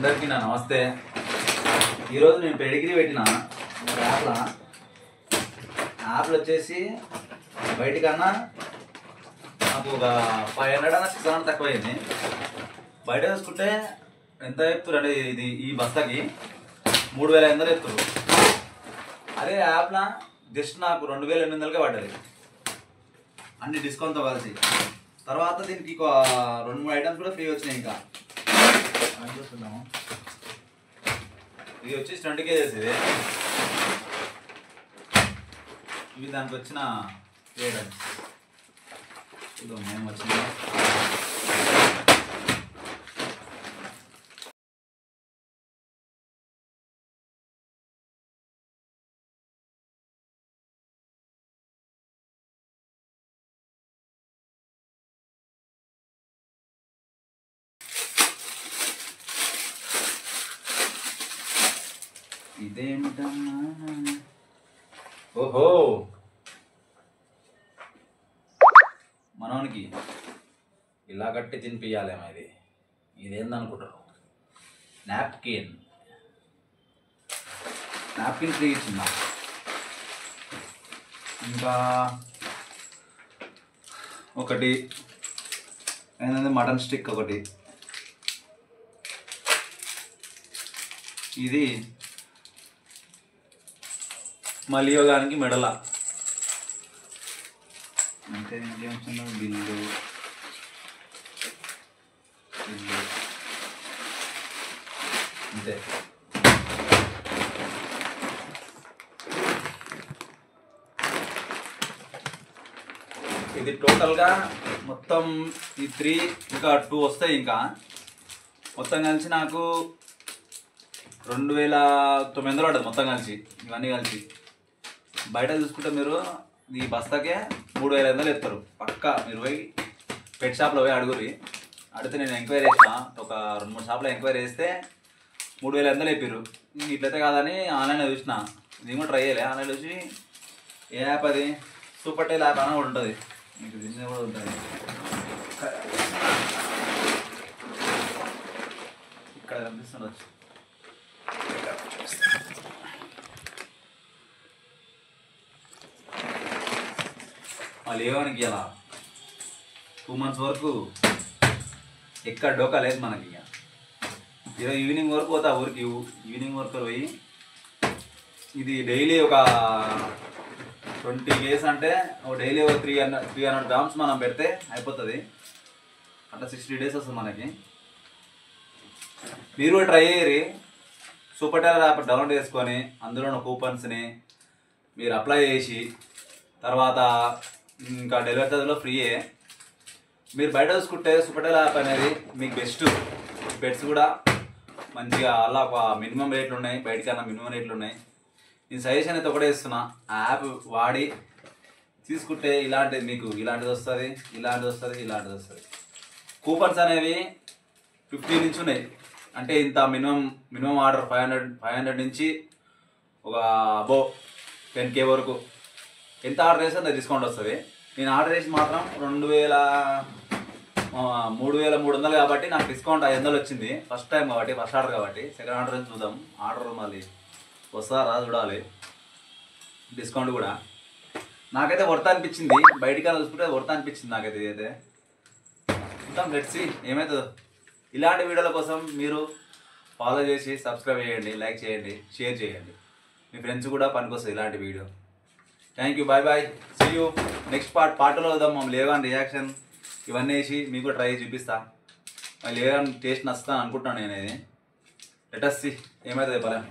అందరికీ నా నమస్తే. ఈరోజు నేను పెడిగ్రీ పెట్టిన యాప్లో వచ్చేసి బయటకన్నా నాకు ఒక 500 అన్న 600 తక్కువైంది. బయట చూసుకుంటే ఎంత చెప్తారు అంటే ఇది ఈ బస్తాకి 3500 చెప్తారు. అదే యాప్లో జస్ట్ నాకు 2800కే పడ్డది, అన్ని డిస్కౌంట్తో కలిసి. తర్వాత దీనికి 2-3 ఐటమ్స్ కూడా ఫ్రీ వచ్చినాయి. ఇంకా చూస్తున్నాము, ఇది వచ్చేసి 20 కేజెస్. ఇవి దానికి వచ్చిన ఐటమ్స్ చూద్దాం మేము వచ్చిన. ఇదేమిటన్నా, ఓహో మనోనికి ఇలా కట్టి తినిపియాలేమో. ఇదేందనుకుంటారు, నాప్కిన్ ఫ్రీ ఇచ్చిందా. ఇంకా ఒకటి ఏంటంటే మటన్ స్టిక్ ఒకటి. ఇది మళ్ళీ యోగానికి మెడల. అంటే ఇంకేమొచ్చిందో బిల్లు అంతే. ఇది టోటల్గా మొత్తం ఈ 3 ఇంకా 2 వస్తాయి. ఇంకా మొత్తం కలిసి నాకు 2900 పడుతుంది మొత్తం కలిసి, ఇవన్నీ కలిసి. బయట చూసుకుంటే మీరు ఈ బస్తాకే 3500 ఇస్తారు పక్కా. మీరు పోయి పెట్ షాప్లో పోయి అడుగురి. అడిగితే నేను ఎంక్వైరీ చేసిన, ఒక 2-3 షాప్లో ఎంక్వైరీ చేస్తే 3500 చెప్పారు. ఇట్లయితే కాదని ఆన్లైన్లో చూసిన, నేను కూడా ట్రై చేయలే. ఆన్లైన్లో చూసి ఏ యాప్ అది, సూపర్ టైల్ యాప్ అని కూడా ఉంటుంది, మీకు దీని కూడా ఉంటుంది. ఇక్కడ కనిపిస్తుండొచ్చు. లేవానికి ఇలా 2 months వరకు ఎక్కడ డోకా లేదు మనకి. ఇక ఈరోజు ఈవినింగ్ వరకు పోతా ఊరికి. ఈవినింగ్ వరకు పోయి ఇది డైలీ ఒక 20 కేజెస్ అంటే డైలీ ఒక 300 grams మనం పెడితే అయిపోతుంది. అట్లా 60 days వస్తుంది మనకి. మీరు కూడా ట్రై చేయరి. సూపర్ టైలర్ యాప్ డౌన్లోడ్ చేసుకొని అందులో ఉన్న కూపన్స్ని మీరు అప్లై చేసి, తర్వాత ఇంకా డెలివరీ ఛార్జ్లో ఫ్రీయే. మీరు బయట చూసుకుంటే సూపర్ టైలర్ యాప్ అనేది మీకు బెస్ట్. బెడ్స్ కూడా మంచిగా అలా ఒక మినిమం రేట్లు ఉన్నాయి, బయటకన్నా మినిమం రేట్లు ఉన్నాయి. నేను సజెషన్ అయితే ఒకటే ఇస్తున్నా, ఆ యాప్ వాడి తీసుకుంటే ఇలాంటిది మీకు ఇలాంటిది వస్తుంది, ఇలాంటిది వస్తుంది, ఇలాంటిది వస్తుంది. కూపన్స్ అనేవి 50 నుంచి ఉన్నాయి. అంటే ఇంత మినిమం ఆర్డర్ 500 నుంచి ఒక అబోవ్ 10K వరకు ఎంత ఆర్డర్ చేస్తే అంత డిస్కౌంట్ వస్తుంది. నేను ఆర్డర్ చేసి మాత్రం 3300 కాబట్టి నాకు డిస్కౌంట్ 500 వచ్చింది. ఫస్ట్ టైం కాబట్టి, ఫస్ట్ ఆర్డర్ కాబట్టి. సెకండ్ ఆర్డర్ నుంచి చూద్దాం, ఆర్డర్ మళ్ళీ వస్తారా చూడాలి. డిస్కౌంట్ కూడా నాకైతే వర్త్ అనిపించింది. బయటికన్నా చూసుకుంటే వర్త్ అనిపించింది నాకైతే. ఇదైతే చూద్దాం, లెట్స్ సీ ఏమవుతుందో. ఇలాంటి వీడియోల కోసం మీరు ఫాలో చేసి సబ్స్క్రైబ్ చేయండి, లైక్ చేయండి, షేర్ చేయండి. మీ ఫ్రెండ్స్ కూడా పనికొస్తుంది ఇలాంటి వీడియో. Thank you, bye bye, see you next పార్ట్లో వద్దాం. మమ్మల్ని లేవాన్ రియాక్షన్ ఇవన్నీ వేసి మీకు ట్రై చూపిస్తా. మళ్ళీ లేవాన్ టేస్ట్ నచ్చుతాను అనుకుంటున్నాను నేను. ఇది లెట్ us see ఏమవుతుంది చెప్పలేం.